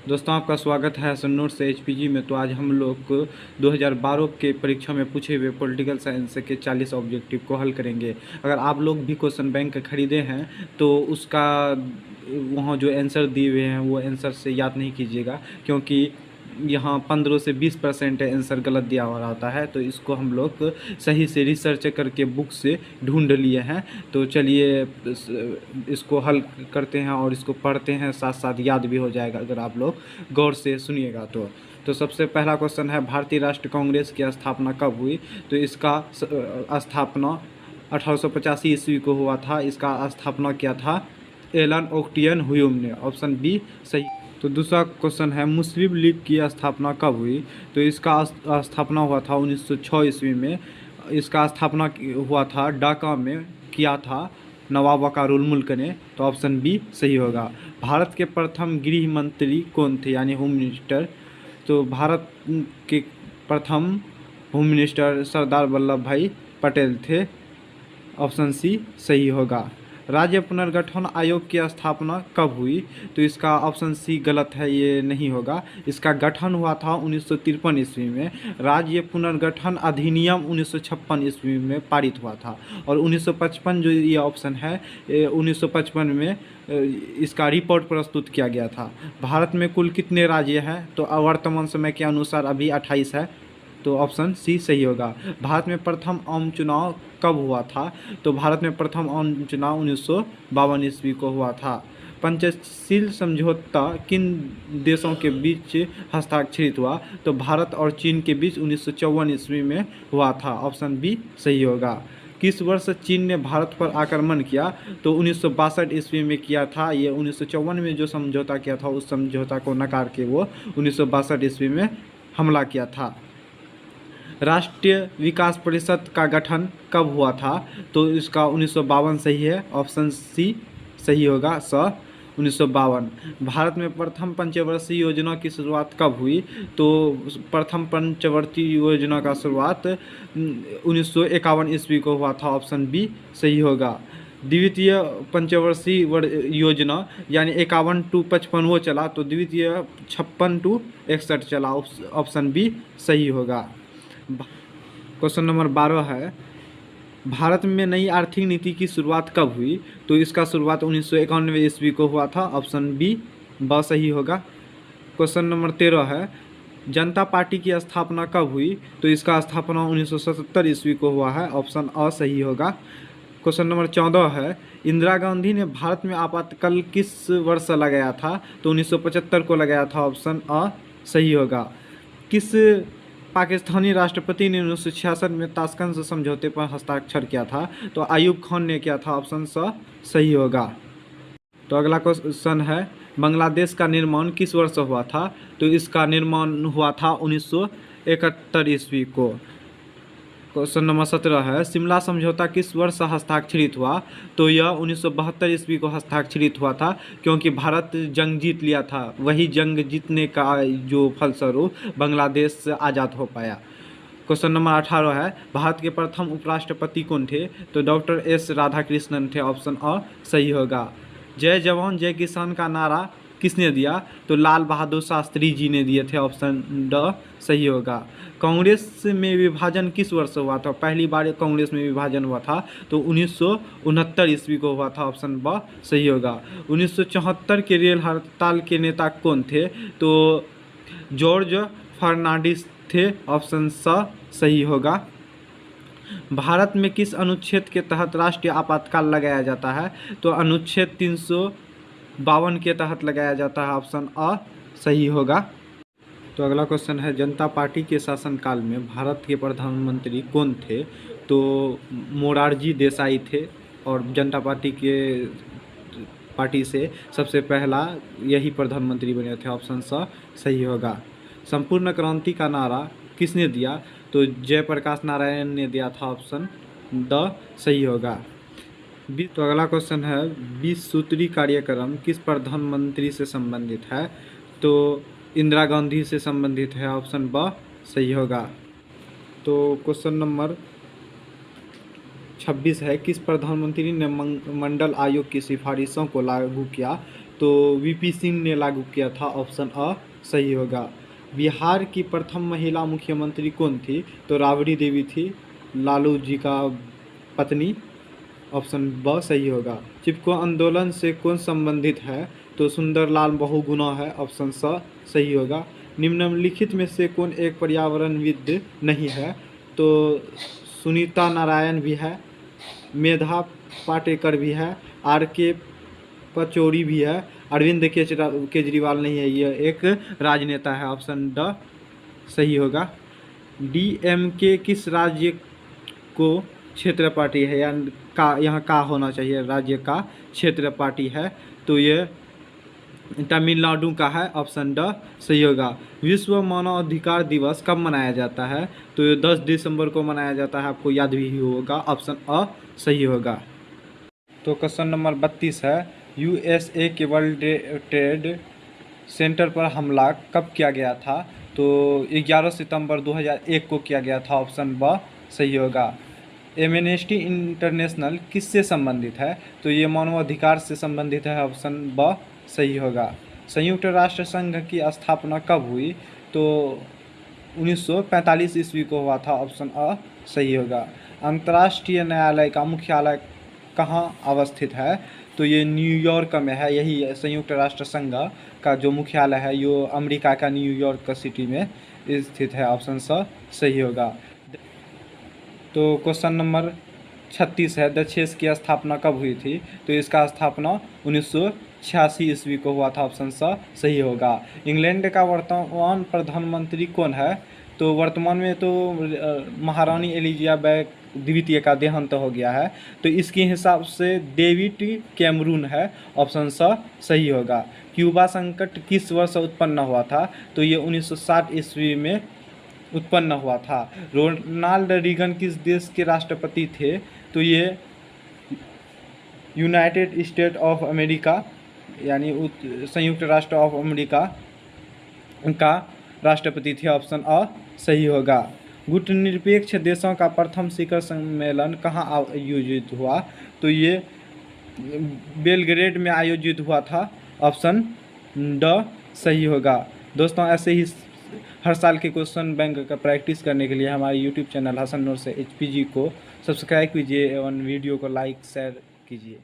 दोस्तों, आपका स्वागत है सन्नूर से एचपीजी में। तो आज हम लोग 2012 के परीक्षा में पूछे हुए पॉलिटिकल साइंस के 40 ऑब्जेक्टिव को हल करेंगे। अगर आप लोग भी क्वेश्चन बैंक का खरीदे हैं तो उसका वहाँ जो आंसर दिए हुए हैं वो आंसर से याद नहीं कीजिएगा, क्योंकि यहाँ 15 से 20% आंसर गलत दिया हुआ रहता है। तो इसको हम लोग सही से रिसर्च करके बुक से ढूंढ लिए हैं। तो चलिए इसको हल करते हैं और इसको पढ़ते हैं, साथ साथ याद भी हो जाएगा अगर आप लोग गौर से सुनिएगा तो सबसे पहला क्वेश्चन है, भारतीय राष्ट्रीय कांग्रेस की स्थापना कब हुई? तो इसका स्थापना 1885 ईस्वी को हुआ था। इसका स्थापना किया था एलन ओक्टियन ह्यूम ने। ऑप्शन बी सही। तो दूसरा क्वेश्चन है, मुस्लिम लीग की स्थापना कब हुई? तो इसका स्थापना हुआ था 1906 ईस्वी में। इसका स्थापना हुआ था ढाका में, किया था नवाब वकारुल मुल्क ने। तो ऑप्शन बी सही होगा। भारत के प्रथम गृह मंत्री कौन थे, यानी होम मिनिस्टर? तो भारत के प्रथम होम मिनिस्टर सरदार वल्लभ भाई पटेल थे। ऑप्शन सी सही होगा। राज्य पुनर्गठन आयोग की स्थापना कब हुई? तो इसका ऑप्शन सी गलत है, ये नहीं होगा। इसका गठन हुआ था 1953 ईस्वी में। राज्य पुनर्गठन अधिनियम 1956 ईस्वी में पारित हुआ था। और 1955 जो ये ऑप्शन है, 1955 में इसका रिपोर्ट प्रस्तुत किया गया था। भारत में कुल कितने राज्य हैं? तो वर्तमान समय के अनुसार अभी 28 है। तो ऑप्शन सी सही होगा। भारत में प्रथम आम चुनाव कब हुआ था? तो भारत में प्रथम आम चुनाव 1952 ईस्वी को हुआ था। पंचशील समझौता किन देशों के बीच हस्ताक्षरित हुआ? तो भारत और चीन के बीच 1954 ईस्वी में हुआ था। ऑप्शन बी सही होगा। किस वर्ष चीन ने भारत पर आक्रमण किया? तो 1962 ईस्वी में किया था। ये 1954 में जो समझौता किया था उस समझौता को नकार के वो 1962 ईस्वी में हमला किया था। राष्ट्रीय विकास परिषद का गठन कब हुआ था? तो इसका 1952 सही है। ऑप्शन सी सही होगा, 1952। भारत में प्रथम पंचवर्षीय योजना की शुरुआत कब हुई? तो प्रथम पंचवर्षीय योजना का शुरुआत 1951 ईस्वी को हुआ था। ऑप्शन बी सही होगा। द्वितीय पंचवर्षीय योजना यानी 51 टू 55 वो चला, तो द्वितीय 56 टू 61 चला। ऑप्शन बी सही होगा। क्वेश्चन नंबर 12 है, भारत में नई आर्थिक नीति की शुरुआत कब हुई? तो इसका शुरुआत 1991 ईस्वी को हुआ था। ऑप्शन बी सही होगा। क्वेश्चन नंबर 13 है, जनता पार्टी की स्थापना कब हुई? तो इसका स्थापना 1977 ईस्वी को हुआ है। ऑप्शन अ सही होगा। क्वेश्चन नंबर 14 है, इंदिरा गांधी ने भारत में आपातकाल किस वर्ष लगाया था? तो 1975 को लगाया था। ऑप्शन अ सही होगा। किस पाकिस्तानी राष्ट्रपति ने 1966 में ताशकंद समझौते पर हस्ताक्षर किया था? तो अयूब खान ने किया था। ऑप्शन स सही होगा। तो अगला क्वेश्चन है, बांग्लादेश का निर्माण किस वर्ष हुआ था? तो इसका निर्माण हुआ था 1971 ईस्वी को। क्वेश्चन नंबर 17 है, शिमला समझौता किस वर्ष हस्ताक्षरित हुआ? तो यह 1972 ईस्वी को हस्ताक्षरित हुआ था, क्योंकि भारत जंग जीत लिया था। वही जंग जीतने का जो फलस्वरूप बांग्लादेश आज़ाद हो पाया। क्वेश्चन नंबर 18 है, भारत के प्रथम उपराष्ट्रपति कौन थे? तो डॉक्टर एस राधाकृष्णन थे। ऑप्शन अ सही होगा। जय जवान जय किसान का नारा किसने दिया? तो लाल बहादुर शास्त्री जी ने दिए थे। ऑप्शन ड सही होगा। कांग्रेस में विभाजन किस वर्ष हुआ था? पहली बार कांग्रेस में विभाजन हुआ था तो 1969 ईस्वी को हुआ था। ऑप्शन ब सही होगा। 1974 के रेल हड़ताल के नेता कौन थे? तो जॉर्ज फर्नांडिस थे। ऑप्शन स सही होगा। भारत में किस अनुच्छेद के तहत राष्ट्रीय आपातकाल लगाया जाता है? तो अनुच्छेद 352 के तहत लगाया जाता है। ऑप्शन अ सही होगा। तो अगला क्वेश्चन है, जनता पार्टी के शासनकाल में भारत के प्रधानमंत्री कौन थे? तो मोरारजी देसाई थे। और जनता पार्टी से सबसे पहला यही प्रधानमंत्री बने थे। ऑप्शन स सही होगा। संपूर्ण क्रांति का नारा किसने दिया? तो जयप्रकाश नारायण ने दिया था। ऑप्शन द सही होगा। तो अगला क्वेश्चन है, 20 सूत्री कार्यक्रम किस प्रधानमंत्री से संबंधित है? तो इंदिरा गांधी से संबंधित है। ऑप्शन ब सही होगा। तो क्वेश्चन नंबर 26 है, किस प्रधानमंत्री ने मंडल आयोग की सिफारिशों को लागू किया? तो वीपी सिंह ने लागू किया था, ऑप्शन अ सही होगा। बिहार की प्रथम महिला मुख्यमंत्री कौन थी? तो राबड़ी देवी थी, लालू जी का पत्नी, ऑप्शन ब सही होगा। चिपको आंदोलन से कौन संबंधित है? तो सुंदरलाल बहुगुणा है, ऑप्शन स सही होगा। निम्नलिखित में से कौन एक पर्यावरणविद नहीं है? तो सुनीता नारायण भी है, मेधा पाटेकर भी है, आर के पचौरी भी है, अरविंद केजरीवाल नहीं है, ये एक राजनेता है, ऑप्शन ड सही होगा। डीएमके किस राज्य को क्षेत्र पार्टी है? या का यहाँ का होना चाहिए, राज्य का क्षेत्र पार्टी है, तो ये तमिलनाडु का है, ऑप्शन ड सही होगा। विश्व मानवाधिकार दिवस कब मनाया जाता है? तो ये 10 दिसंबर को मनाया जाता है, आपको याद भी होगा, ऑप्शन अ सही होगा। तो क्वेश्चन नंबर 32 है, यूएसए के वर्ल्ड ट्रेड सेंटर पर हमला कब किया गया था? तो 11 सितंबर 2001 को किया गया था, ऑप्शन ब सही होगा। एमनेस्टी इंटरनेशनल किससे संबंधित है? तो ये मानवाधिकार से संबंधित है, ऑप्शन ब सही होगा। संयुक्त राष्ट्र संघ की स्थापना कब हुई? तो 1945 ईस्वी को हुआ था, ऑप्शन अ सही होगा। अंतर्राष्ट्रीय न्यायालय का मुख्यालय कहाँ अवस्थित है? तो ये न्यूयॉर्क में है, यही संयुक्त राष्ट्र संघ का जो मुख्यालय है यो अमेरिका का न्यूयॉर्क सिटी में स्थित है, ऑप्शन स सही होगा। तो क्वेश्चन नंबर 36 है, डचेस की स्थापना कब हुई थी? तो इसका स्थापना 1986 ईस्वी को हुआ था, ऑप्शन स सही होगा। इंग्लैंड का वर्तमान प्रधानमंत्री कौन है? तो वर्तमान में तो महारानी एलिजाबेथ द्वितीय का देहांत हो गया है, तो इसके हिसाब से डेविड कैमरून है, ऑप्शन स सही होगा। क्यूबा संकट किस वर्ष उत्पन्न हुआ था? तो ये 1960 ईस्वी में उत्पन्न हुआ था। रोनाल्ड रीगन किस देश के राष्ट्रपति थे? तो ये यूनाइटेड स्टेट ऑफ अमेरिका यानी संयुक्त राष्ट्र ऑफ अमेरिका का राष्ट्रपति थे, ऑप्शन अ सही होगा। गुटनिरपेक्ष देशों का प्रथम शिखर सम्मेलन कहाँ आयोजित हुआ? तो ये बेलग्रेड में आयोजित हुआ था, ऑप्शन ड सही होगा। दोस्तों ऐसे ही हर साल के क्वेश्चन बैंक का प्रैक्टिस करने के लिए हमारे यूट्यूब चैनल हसन नूर से एचपीजी को सब्सक्राइब कीजिए एवं वीडियो को लाइक शेयर कीजिए।